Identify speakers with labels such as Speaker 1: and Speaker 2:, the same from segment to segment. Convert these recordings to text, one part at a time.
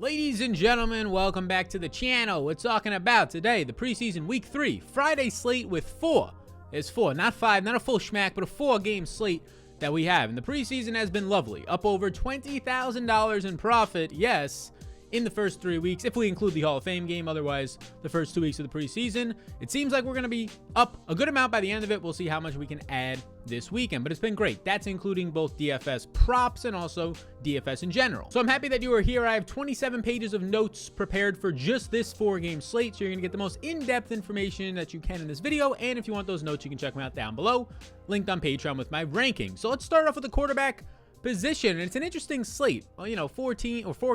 Speaker 1: Ladies and gentlemen, welcome back to the channel. We're talking about today the preseason week 3 Friday slate with four. It's four, not five, not a full schmack, but a 4-game slate that we have. And the preseason has been lovely. Up over $20,000 in profit, yes, in the first 3 weeks, if we include the Hall of Fame game. Otherwise, the first 2 weeks of the preseason. It seems like we're going to be up a good amount by the end of it. We'll see how much we can add this weekend, but it's been great. That's including both DFS props and also DFS in general. So I'm happy that you are here. I have 27 pages of notes prepared for just this 4-game slate, so you're gonna get the most in-depth information that you can in this video. And if you want those notes, you can check them out down below, linked on Patreon with my ranking. So let's start off with the quarterback position, and it's an interesting slate. Well, you know, 4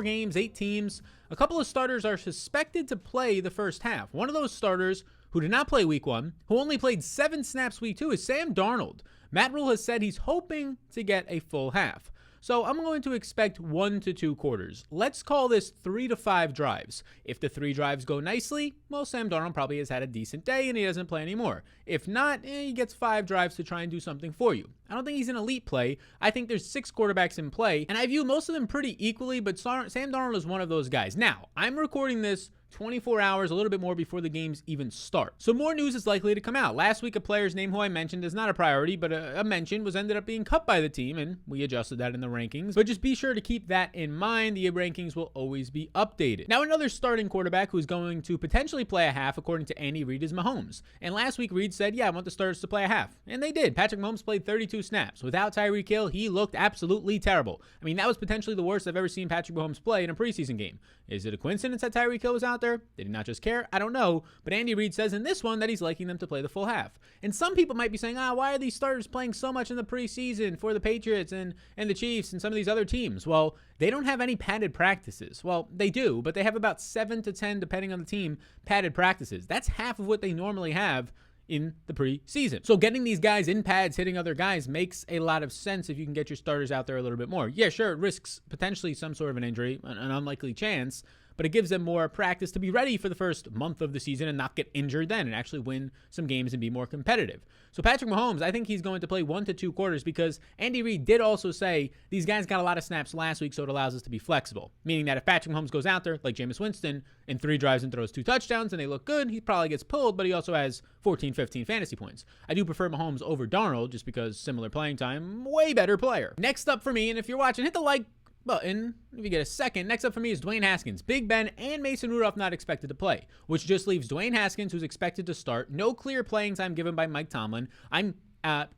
Speaker 1: games, 8 teams. A couple of starters are suspected to play the first half. One of those starters who did not play week 1, who only played 7 snaps week 2, is Sam Darnold. Matt Rule has said he's hoping to get a full half. So I'm going to expect 1 to 2 quarters. Let's call this 3 to 5 drives. If the 3 drives go nicely, well, Sam Darnold probably has had a decent day and he doesn't play anymore. If not, he gets 5 drives to try and do something for you. I don't think he's an elite play. I think there's 6 quarterbacks in play, and I view most of them pretty equally, but Sam Darnold is one of those guys. Now, I'm recording this 24 hours, a little bit more before the games even start. So more news is likely to come out. Last week, a player's name who I mentioned is not a priority, but a mention ended up being cut by the team, and we adjusted that in the rankings. But just be sure to keep that in mind. The rankings will always be updated. Now, another starting quarterback who's going to potentially play a half, according to Andy Reid, is Mahomes. And last week, Reid said, yeah, I want the starters to play a half. And they did. Patrick Mahomes played 32 snaps. Without Tyreek Hill, he looked absolutely terrible. I mean, that was potentially the worst I've ever seen Patrick Mahomes play in a preseason game. Is it a coincidence that Tyreek Hill was out there? Did he not just care? I don't know, but Andy Reid says in this one that he's liking them to play the full half. And some people might be saying, why are these starters playing so much in the preseason for the Patriots and the Chiefs and some of these other teams? Well, they don't have any padded practices. Well, they do, but they have about 7 to 10, depending on the team, padded practices. That's half of what they normally have in the preseason. So getting these guys in pads, hitting other guys, makes a lot of sense if you can get your starters out there a little bit more. Yeah, sure, it risks potentially some sort of an injury, an unlikely chance, but it gives them more practice to be ready for the first month of the season and not get injured then and actually win some games and be more competitive. So Patrick Mahomes, I think he's going to play 1 to 2 quarters because Andy Reid did also say these guys got a lot of snaps last week, so it allows us to be flexible. Meaning that if Patrick Mahomes goes out there, like Jameis Winston, in 3 drives and throws 2 touchdowns and they look good, he probably gets pulled, but he also has 14, 15 fantasy points. I do prefer Mahomes over Darnold just because similar playing time, way better player. Next up for me, and if you're watching, hit the like button if you get a second. Next up for me is Dwayne Haskins. Big Ben and Mason Rudolph not expected to play, which just leaves Dwayne Haskins, who's expected to start. No clear playing time given by Mike Tomlin. I'm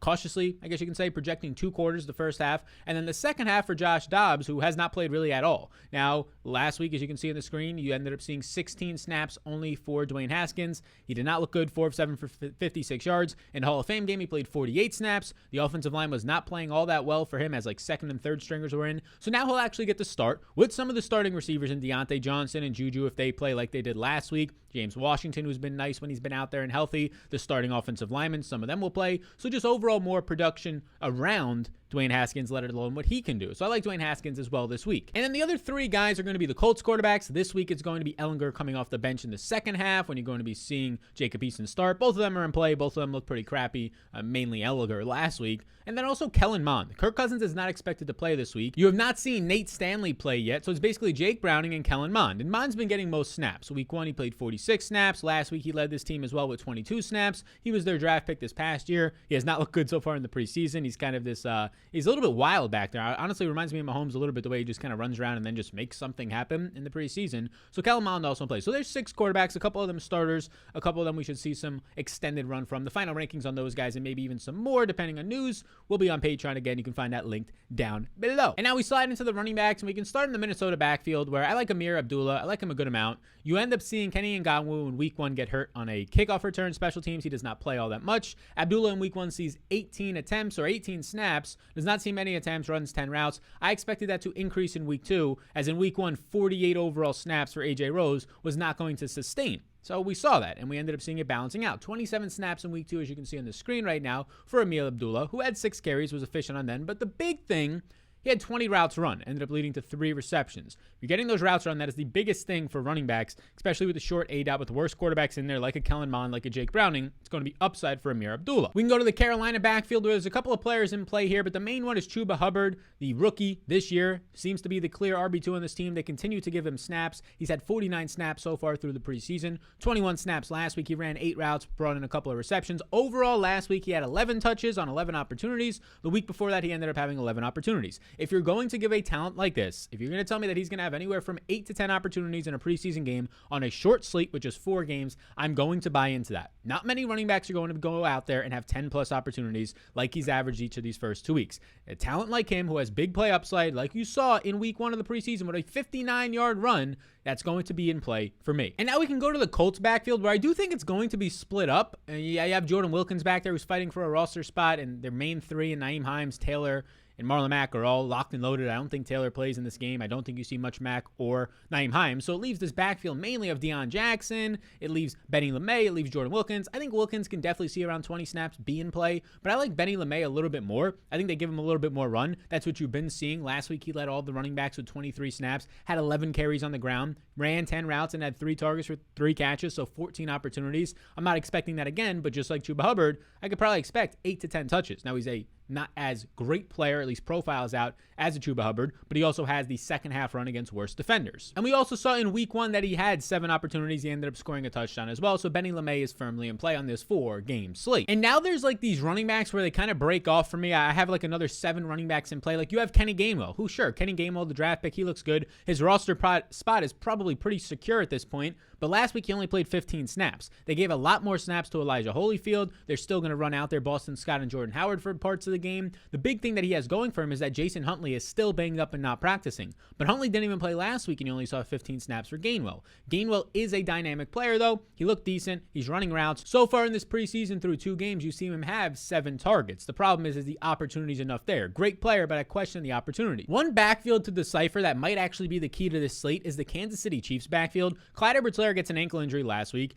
Speaker 1: cautiously, I guess you can say, projecting 2 quarters the first half, and then the second half for Josh Dobbs, who has not played really at all. Now, last week, as you can see on the screen, you ended up seeing 16 snaps only for Dwayne Haskins. He did not look good, 4 of 7 for 56 yards. In the Hall of Fame game, he played 48 snaps. The offensive line was not playing all that well for him, as like 2nd and 3rd stringers were in. So now he'll actually get to start with some of the starting receivers in Deontay Johnson and Juju if they play like they did last week. James Washington, who's been nice when he's been out there and healthy. The starting offensive linemen, some of them will play. So just overall more production around Dwayne Haskins, let alone what he can do. So I like Dwayne Haskins as well this week. And then the other 3 guys are going to be the Colts quarterbacks. This week it's going to be Ellinger coming off the bench in the second half when you're going to be seeing Jacob Eason start. Both of them are in play. Both of them look pretty crappy, mainly Ellinger last week. And then also Kellen Mond. Kirk Cousins is not expected to play this week. You have not seen Nate Stanley play yet, so it's basically Jake Browning and Kellen Mond. And Mond's been getting most snaps. Week 1 he played 46 snaps. Last week he led this team as well with 22 snaps. He was their draft pick this past year. He has not looked good so far in the preseason. He's kind of this, he's a little bit wild back there. Honestly, reminds me of Mahomes a little bit, the way he just kind of runs around and then just makes something happen in the preseason. So Kellen Mond also plays. So there's 6 quarterbacks, a couple of them starters, a couple of them we should see some extended run from. The final rankings on those guys and maybe even some more, depending on news, will be on Patreon. Again, you can find that linked down below. And now we slide into the running backs, and we can start in the Minnesota backfield, where I like Amir Abdullah. I like him a good amount. You end up seeing Kenny Ngannou in week 1 get hurt on a kickoff return. Special teams, he does not play all that much. Abdullah in week 1 sees 18 attempts or 18 snaps, does not see many attempts, runs 10 routes. I expected that to increase in week 2, as in week 1, 48 overall snaps for AJ Rose was not going to sustain. So we saw that, and we ended up seeing it balancing out. 27 snaps in week 2, as you can see on the screen right now, for Amir Abdullah, who had 6 carries, was efficient on them. But the big thing he had 20 routes run, ended up leading to 3 receptions. If you're getting those routes run, that is the biggest thing for running backs, especially with the short A-dot with the worst quarterbacks in there, like a Kellen Mond, like a Jake Browning. It's going to be upside for Amir Abdullah. We can go to the Carolina backfield, where there's a couple of players in play here, but the main one is Chuba Hubbard, the rookie this year. Seems to be the clear RB2 on this team. They continue to give him snaps. He's had 49 snaps so far through the preseason, 21 snaps last week. He ran 8 routes, brought in a couple of receptions. Overall, last week he had 11 touches on 11 opportunities. The week before that, he ended up having 11 opportunities. If you're going to give a talent like this, if you're going to tell me that he's going to have anywhere from 8 to 10 opportunities in a preseason game on a short slate with just 4 games, I'm going to buy into that. Not many running backs are going to go out there and have 10 plus opportunities like he's averaged each of these first 2 weeks. A talent like him who has big play upside, like you saw in week 1 of the preseason with a 59-yard run, that's going to be in play for me. And now we can go to the Colts backfield, where I do think it's going to be split up. Yeah, you have Jordan Wilkins back there who's fighting for a roster spot, and their main 3, and Nyheim Hines, Taylor, and Marlon Mack are all locked and loaded. I don't think Taylor plays in this game. I don't think you see much Mack or Nyheim Hines. So it leaves this backfield mainly of Deion Jackson. It leaves Benny LeMay. It leaves Jordan Wilkins. I think Wilkins can definitely see around 20 snaps be in play, but I like Benny LeMay a little bit more. I think they give him a little bit more run. That's what you've been seeing. Last week, he led all the running backs with 23 snaps, had 11 carries on the ground, ran 10 routes, and had 3 targets for 3 catches, so 14 opportunities. I'm not expecting that again, but just like Chuba Hubbard, I could probably expect 8 to 10 touches. Now, he's a not as great player, at least profiles out, as a Chuba Hubbard, but he also has the second half run against worse defenders. And we also saw in week 1 that he had 7 opportunities. He ended up scoring a touchdown as well. So Benny LeMay is firmly in play on this 4-game slate. And now there's like these running backs where they kind of break off for me. I have like another 7 running backs in play. Like you have Kenny Gainwell, who sure, Kenny Gainwell, the draft pick, he looks good. His roster spot is probably pretty secure at this point. But last week, he only played 15 snaps. They gave a lot more snaps to Elijah Holyfield. They're still going to run out there Boston Scott and Jordan Howard for parts of the game. The big thing that he has going for him is that Jason Huntley is still banged up and not practicing. But Huntley didn't even play last week, and you only saw 15 snaps for Gainwell. Gainwell is a dynamic player, though. He looked decent. He's running routes. So far in this preseason, through 2 games, you see him have 7 targets. The problem is the opportunity's enough there. Great player, but I question the opportunity. One backfield to decipher that might actually be the key to this slate is the Kansas City Chiefs backfield. Clyde Edwards-Helaire gets an ankle injury last week.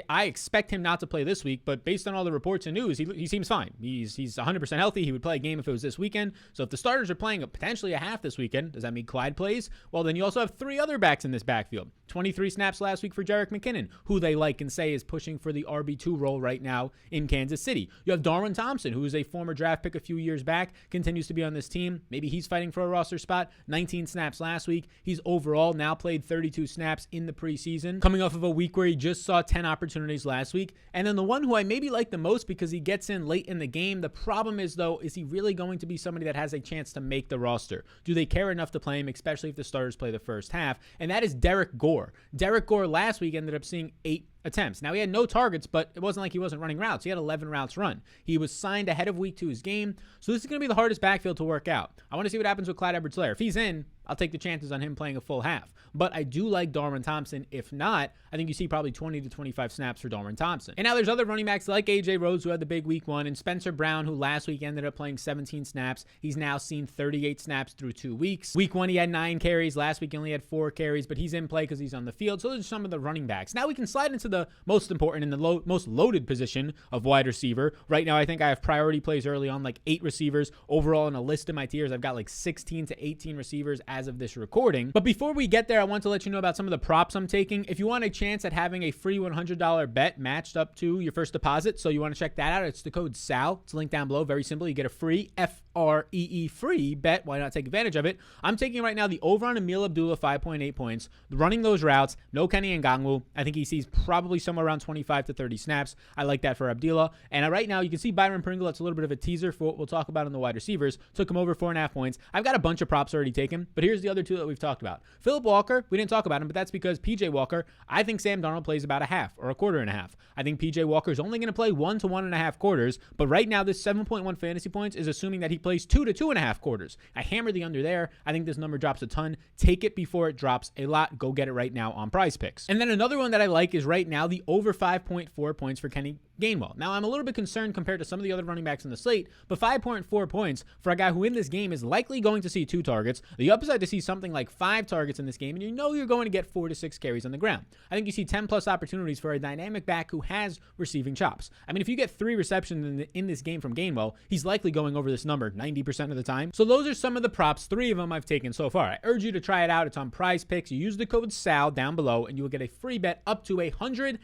Speaker 1: I expect him not to play this week, but based on all the reports and news, he seems fine. He's 100% healthy. He would play a game if it was this weekend. So if the starters are playing potentially a half this weekend, does that mean Clyde plays? Well, then you also have 3 other backs in this backfield. 23 snaps last week for Jerick McKinnon, who they like and say is pushing for the RB2 role right now in Kansas City. You have Darwin Thompson, who is a former draft pick a few years back, continues to be on this team. Maybe he's fighting for a roster spot. 19 snaps last week. He's overall now played 32 snaps in the preseason, coming off of a week where he just saw 10 opportunities last week. And then the one who I maybe like the most because he gets in late in the game. The problem is, though, is he really going to be somebody that has a chance to make the roster? Do they care enough to play him, especially if the starters play the first half? And that is Derek Gore. Derek Gore last week ended up seeing 8 attempts. Now, he had no targets, but it wasn't like he wasn't running routes. He had 11 routes run. He was signed ahead of week 2's game, so this is going to be the hardest backfield to work out. I want to see what happens with Clyde Edwards-Helaire. If he's in, I'll take the chances on him playing a full half. But I do like Darwin Thompson. If not, I think you see probably 20 to 25 snaps for Darwin Thompson. And now there's other running backs like A.J. Rhodes, who had the big week 1, and Spencer Brown, who last week ended up playing 17 snaps. He's now seen 38 snaps through 2 weeks. Week 1, he had 9 carries. Last week, he only had 4 carries, but he's in play because he's on the field. So those are some of the running backs. Now we can slide into the most important and the most loaded position of wide receiver. Right now, I think I have priority plays early on, like 8 receivers. Overall, in a list of my tiers, I've got like 16 to 18 receivers as of this recording. But before we get there, I want to let you know about some of the props I'm taking. If you want a chance at having a free $100 bet matched up to your first deposit, so you want to check that out, it's the code SAL. It's linked down below. Very simple. You get a free FREE free bet. Why not take advantage of it? I'm taking right now the over on Emil Abdullah, 5.8 points. Running those routes, no Kenny Ngongwu. I think he sees probably somewhere around 25 to 30 snaps. I like that for Abdullah. And right now, you can see Byron Pringle. That's a little bit of a teaser for what we'll talk about on the wide receivers. Took him over 4.5 points. I've got a bunch of props already taken, but here's the other 2 that we've talked about. Philip Walker, we didn't talk about him, but that's because PJ Walker, I think Sam Darnold plays about a half or a quarter and a half. I think PJ Walker is only going to play 1 to 1.5 quarters, but right now this 7.1 fantasy points is assuming that he plays 2 to 2.5 quarters. I hammer the under there. I think this number drops a ton. Take it before it drops a lot. Go get it right now on Prize Picks. And then another one that I like is right now the over 5.4 points for Kenny Gainwell. Now, I'm a little bit concerned compared to some of the other running backs in the slate, but 5.4 points for a guy who in this game is likely going to see 2 targets. The upside to see something like 5 targets in this game, and you know you're going to get 4 to 6 carries on the ground. I think you see 10 plus opportunities for a dynamic back who has receiving chops. I mean, if you get 3 receptions in this game from Gainwell, he's likely going over this number 90% of the time. So those are some of the props. 3 of them I've taken so far. I urge you to try it out. It's on Prize Picks. You use the code SAL down below, and you will get a free bet up to $100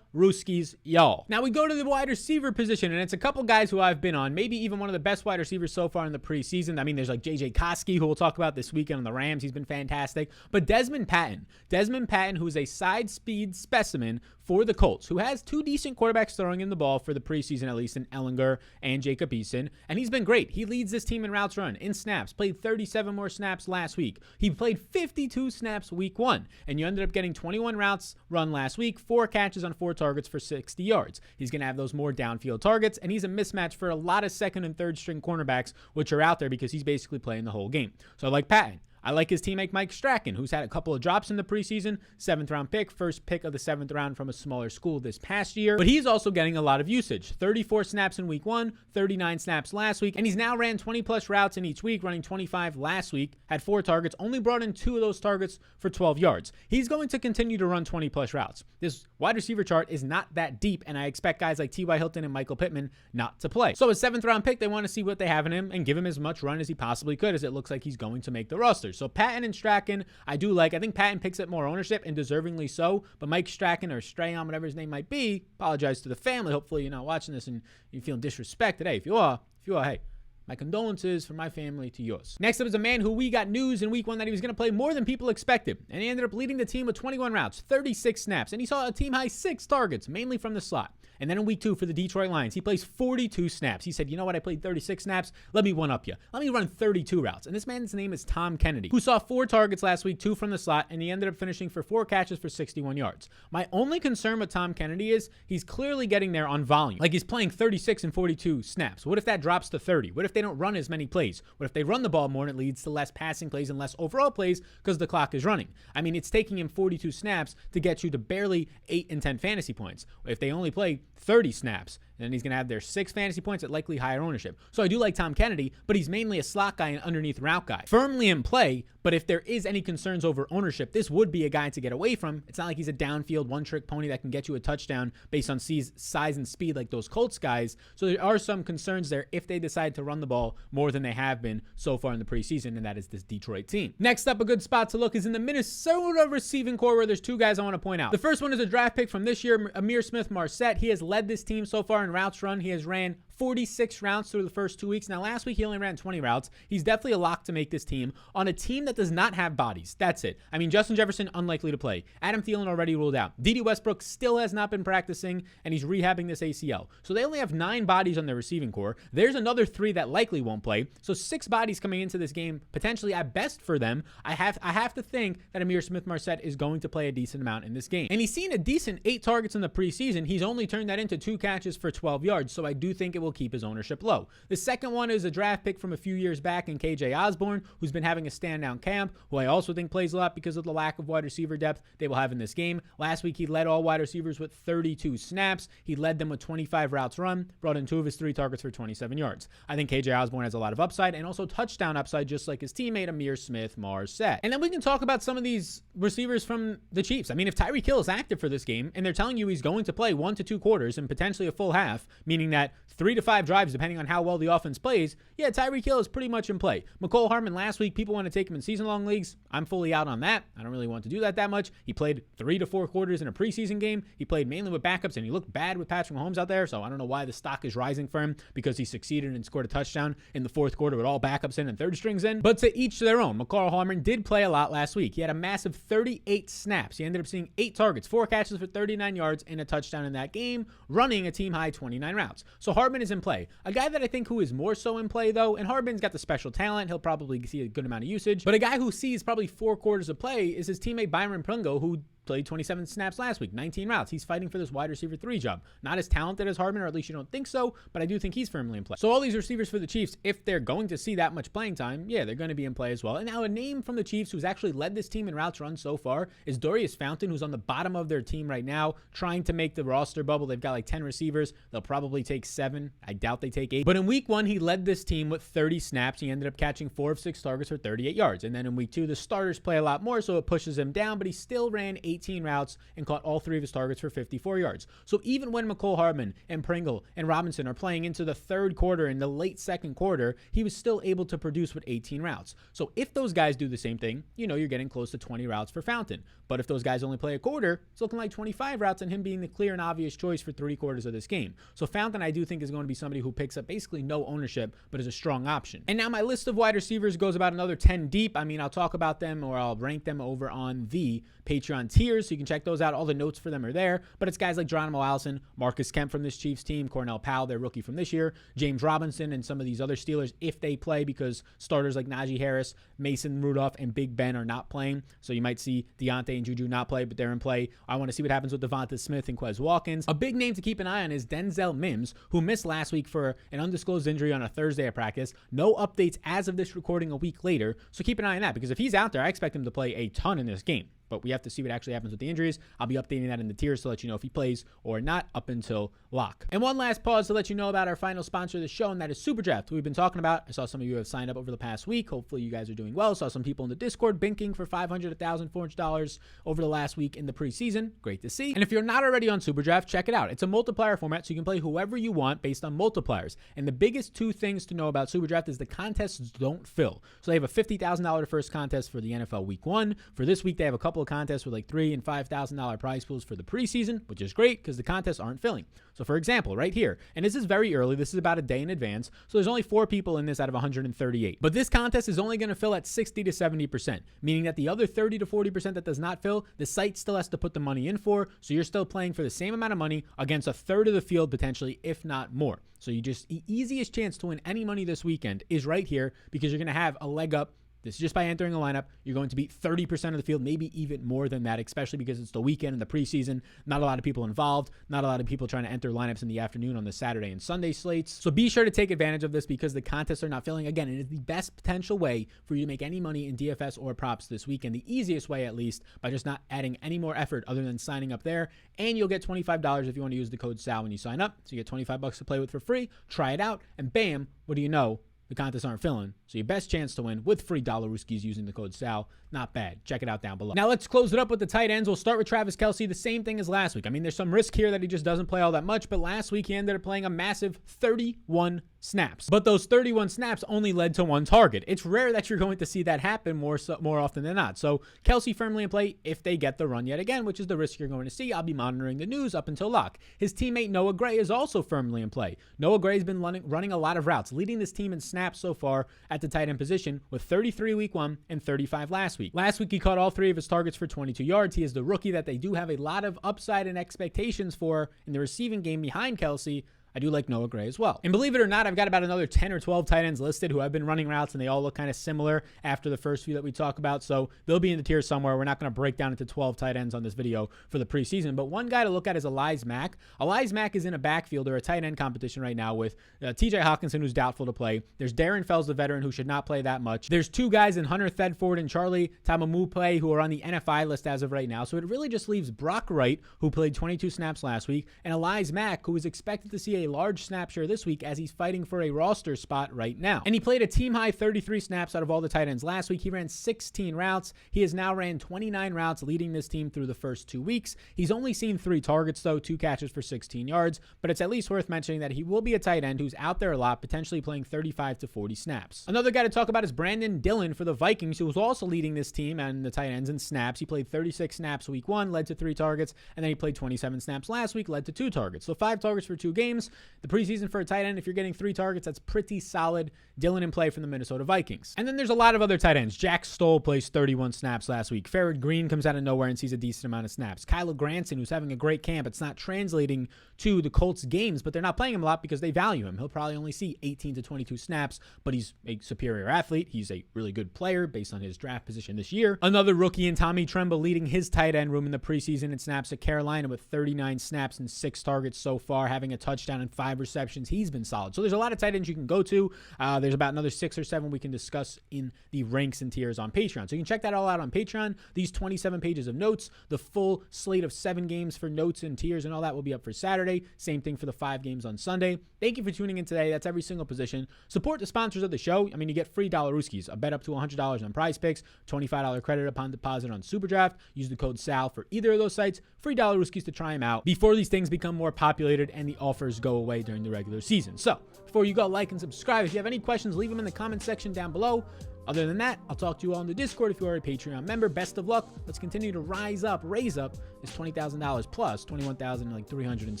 Speaker 1: Rooskies, y'all. Now we go to the wide receiver position, and it's a couple guys who I've been on, maybe even one of the best wide receivers so far in the preseason. I mean, there's like JJ Koski, who we'll talk about this weekend on the Rams. He's been fantastic. But Desmond Patton, who is a side speed specimen for the Colts, who has 2 decent quarterbacks throwing in the ball for the preseason, at least in Ellinger and Jacob Eason, and he's been great. He leads this team in routes run, in snaps, played 37 more snaps last week. He played 52 snaps week 1, and you ended up getting 21 routes run last week, 4 catches on 4 targets for 60 yards. He's going to have those more downfield targets, and he's a mismatch for a lot of second and third string cornerbacks, which are out there because he's basically playing the whole game. So I like Patton. I like his teammate Mike Strachan, who's had a couple of drops in the preseason, 7th round pick, first pick of the 7th round from a smaller school this past year, but he's also getting a lot of usage. 34 snaps in week 1, 39 snaps last week, and he's now ran 20 plus routes in each week, running 25 last week, had 4 targets, only brought in 2 of those targets for 12 yards. He's going to continue to run 20 plus routes. This wide receiver chart is not that deep, and I expect guys like T.Y. Hilton and Michael Pittman not to play. So a 7th round pick, they want to see what they have in him and give him as much run as he possibly could, as it looks like he's going to make the roster. So Patton and Strachan, I do like. I think Patton picks up more ownership, and deservingly so, but Mike Strachan, or Strahan, whatever his name might be, apologize to the family. Hopefully you're not watching this and you're feeling disrespected. Hey, if you are, hey, my condolences from my family to yours. Next up is a man who we got news in week 1 that he was going to play more than people expected, and he ended up leading the team with 21 routes, 36 snaps, and he saw a team high 6 targets, mainly from the slot. And then in week 2 for the Detroit Lions, he plays 42 snaps. He said, you know what, I played 36 snaps. Let me one-up you. Let me run 32 routes. And this man's name is Tom Kennedy, who saw 4 targets last week, 2 from the slot, and he ended up finishing for 4 catches for 61 yards. My only concern with Tom Kennedy is he's clearly getting there on volume. Like, he's playing 36 and 42 snaps. What if that drops to 30? What if they don't run as many plays? What if they run the ball more and it leads to less passing plays and less overall plays because the clock is running? I mean, it's taking him 42 snaps to get you to barely 8 and 10 fantasy points. If they only play 30 snaps, and he's going to have their 6 fantasy points at likely higher ownership. So I do like Tom Kennedy, but he's mainly a slot guy and underneath route guy. Firmly in play, but if there is any concerns over ownership, this would be a guy to get away from. It's not like he's a downfield one-trick pony that can get you a touchdown based on size and speed like those Colts guys. So there are some concerns there if they decide to run the ball more than they have been so far in the preseason, and that is this Detroit team. Next up, a good spot to look is in the Minnesota receiving core, where there's 2 guys I want to point out. The first one is a draft pick from this year, Amir Smith-Marset. He has led this team so far in routes run. He has ran 46 routes through the first 2 weeks. Now, last week, he only ran 20 routes. He's definitely a lock to make this team on a team that does not have bodies. That's it. I mean, Justin Jefferson, unlikely to play. Adam Thielen already ruled out. D.D. Westbrook still has not been practicing, and he's rehabbing this ACL. So they only have 9 bodies on their receiving core. There's another 3 that likely won't play. So 6 bodies coming into this game, potentially at best for them. I have to think that Amir Smith-Marset is going to play a decent amount in this game. And he's seen a decent 8 targets in the preseason. He's only turned that into 2 catches for 12 yards. So I do think it will keep his ownership low. The second one is a draft pick from a few years back in KJ Osborne, who's been having a standout camp, who I also think plays a lot because of the lack of wide receiver depth they will have in this game. Last week, he led all wide receivers with 32 snaps. He led them with 25 routes run, brought in 2 of his 3 targets for 27 yards. I think KJ Osborne has a lot of upside and also touchdown upside, just like his teammate Amir Smith-Marset. And then we can talk about some of these receivers from the Chiefs. I mean, if Tyreek Hill is active for this game and they're telling you he's going to play 1 to 2 quarters and potentially a full half, meaning that 3 to 5 drives, depending on how well the offense plays, yeah, Tyreek Hill is pretty much in play. McCole Hardman last week, people want to take him in season-long leagues. I'm fully out on that. I don't really want to do that much. He played 3 to 4 quarters in a preseason game. He played mainly with backups, and he looked bad with Patrick Mahomes out there, so I don't know why the stock is rising for him, because he succeeded and scored a touchdown in the 4th quarter with all backups in and third strings in. But to each their own. McCole Hardman did play a lot last week. He had a massive 38 snaps. He ended up seeing 8 targets, 4 catches for 39 yards, and a touchdown in that game, running a team-high 29 routes. So Hardman is in play. A guy that I think who is more so in play, though, and Hardman's got the special talent. He'll probably see a good amount of usage. But a guy who sees probably 4 quarters of play is his teammate Byron Pringle, who played 27 snaps last week, 19 routes. He's fighting for this wide receiver 3 job. Not as talented as Hardman, or at least you don't think so, but I do think he's firmly in play. So all these receivers for the Chiefs, if they're going to see that much playing time, yeah, they're going to be in play as well. And now a name from the Chiefs who's actually led this team in routes run so far is Darius Fountain, who's on the bottom of their team right now, trying to make the roster bubble. They've got like 10 receivers. They'll probably take 7. I doubt they take 8. But in week 1, he led this team with 30 snaps. He ended up catching 4 of 6 targets for 38 yards. And then in week 2, the starters play a lot more, so it pushes him down, but he still ran 18 routes and caught all 3 of his targets for 54 yards. So even when McCole Hardman and Pringle and Robinson are playing into the third quarter and the late second quarter, he was still able to produce with 18 routes. So if those guys do the same thing, you know you're getting close to 20 routes for Fountain. But if those guys only play a quarter, it's looking like 25 routes and him being the clear and obvious choice for 3 quarters of this game. So Fountain, I do think, is going to be somebody who picks up basically no ownership, but is a strong option. And now my list of wide receivers goes about another 10 deep. I mean, I'll talk about them, or I'll rank them over on the Patreon tiers, so you can check those out. All the notes for them are there, but it's guys like Geronimo Allison, Marcus Kemp from this Chiefs team, Cornell Powell, their rookie from this year, James Robinson, and some of these other Steelers if they play, because starters like Najee Harris, Mason Rudolph, and Big Ben are not playing. So you might see Deontay and Juju not play, but they're in play. I want to see what happens with Devonta Smith and Quez Watkins. A big name to keep an eye on is Denzel Mims, who missed last week for an undisclosed injury on a Thursday at practice. No updates as of this recording a week later, so keep an eye on that, because if he's out there, I expect him to play a ton in this game. But we have to see what actually happens with the injuries. I'll be updating that in the tiers to let you know if he plays or not up until lock. And one last pause to let you know about our final sponsor of the show, and that is SuperDraft, who we've been talking about. I saw some of you have signed up over the past week. Hopefully you guys are doing well. Saw some people in the Discord binking for $500, $1,000, $400 over the last week in the preseason. Great to see. And if you're not already on SuperDraft, check it out. It's a multiplier format, so you can play whoever you want based on multipliers. And the biggest 2 things to know about SuperDraft is the contests don't fill. So they have a $50,000 first contest for the NFL Week 1. For this week, they have a couple of contests with like $3,000 and $5,000 prize pools for the preseason, which is great because the contests aren't filling. So for example, right here, and this is very early, this is about a day in advance, so there's only 4 people in this out of 138. But this contest is only going to fill at 60 to 70%, meaning that the other 30 to 40% that does not fill, the site still has to put the money in for, so you're still playing for the same amount of money against a third of the field potentially, if not more. So the easiest chance to win any money this weekend is right here, because you're going to have a leg up. This is just by entering a lineup. You're going to beat 30% of the field, maybe even more than that, especially because it's the weekend and the preseason. Not a lot of people involved. Not a lot of people trying to enter lineups in the afternoon on the Saturday and Sunday slates. So be sure to take advantage of this, because the contests are not filling. Again, it is the best potential way for you to make any money in DFS or props this weekend. The easiest way, at least, by just not adding any more effort other than signing up there. And you'll get $25 if you want to use the code SAL when you sign up. So you get $25 to play with for free. Try it out, and bam, what do you know? The contests aren't filling, so your best chance to win with free $Rooskies using the code SAL. Not bad. Check it out down below. Now let's close it up with the tight ends. We'll start with Travis Kelce. The same thing as last week. I mean, there's some risk here that he just doesn't play all that much, but last week he ended up playing a massive 31 snaps. But those 31 snaps only led to 1 target. It's rare that you're going to see that happen more often than not. So Kelce firmly in play if they get the run yet again, which is the risk you're going to see. I'll be monitoring the news up until lock. His teammate Noah Gray is also firmly in play. Noah Gray's been running a lot of routes, leading this team in snaps so far at the tight end position with 33 week 1 and 35 last week. Last week he caught all 3 of his targets for 22 yards. He is the rookie that they do have a lot of upside and expectations for in the receiving game behind Kelce. I do like Noah Gray as well. And believe it or not, I've got about another 10 or 12 tight ends listed who have been running routes, and they all look kind of similar after the first few that we talk about. So they'll be in the tier somewhere. We're not going to break down into 12 tight ends on this video for the preseason. But one guy to look at is Elijah Mack. Elijah Mack is in a backfield or a tight end competition right now with TJ Hawkinson, who's doubtful to play. There's Darren Fells, the veteran, who should not play that much. There's 2 guys in Hunter Thedford and Charlie Tamamupe who are on the NFI list as of right now. So it really just leaves Brock Wright, who played 22 snaps last week, and Elijah Mack, who is expected to see a large snap share this week as he's fighting for a roster spot right now. And he played a team-high 33 snaps out of all the tight ends last week. He ran 16 routes. He has now ran 29 routes, leading this team through the first 2 weeks. He's only seen 3 targets, though, 2 catches for 16 yards, but it's at least worth mentioning that he will be a tight end who's out there a lot, potentially playing 35 to 40 snaps. Another guy to talk about is Brandon Dillon for the Vikings, who was also leading this team and the tight ends in snaps. He played 36 snaps week 1, led to 3 targets, and then he played 27 snaps last week, led to 2 targets. So 5 targets for 2 games, The preseason for a tight end, if you're getting 3 targets, that's pretty solid. Dylan in play from the Minnesota Vikings. And then there's a lot of other tight ends. Jack Stoll plays 31 snaps last week. Farrad Green comes out of nowhere and sees a decent amount of snaps. Kylo Granson, who's having a great camp, it's not translating to the Colts games, but they're not playing him a lot because they value him. He'll probably only see 18 to 22 snaps, but he's a superior athlete. He's a really good player based on his draft position this year. Another rookie in Tommy Tremble leading his tight end room in the preseason in snaps at Carolina with 39 snaps and 6 targets so far, having a touchdown and 5 receptions. He's been solid. So there's a lot of tight ends you can go to. There's about another 6 or 7 we can discuss in the ranks and tiers on Patreon. So you can check that all out on Patreon. These 27 pages of notes, the full slate of 7 games for notes and tiers and all that will be up for Saturday. Same thing for the 5 games on Sunday. Thank you for tuning in today. That's every single position. Support the sponsors of the show. I mean, you get free Dollaruskis, a bet up to $100 on Prize Picks, $25 credit upon deposit on SuperDraft. Use the code SAL for either of those sites. Free Dollaruskis to try them out before these things become more populated and the offers go away during the regular season. So before you go, like and subscribe. If you have any questions, leave them in the comment section down below. Other than that, I'll talk to you all in the Discord if you are a Patreon member. Best of luck. Let's continue to raise up this $20,000 plus $21,300 and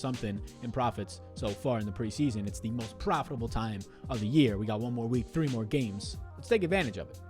Speaker 1: something in profits so far in the preseason. It's the most profitable time of the year. We got 1 more week, 3 more games. Let's take advantage of it.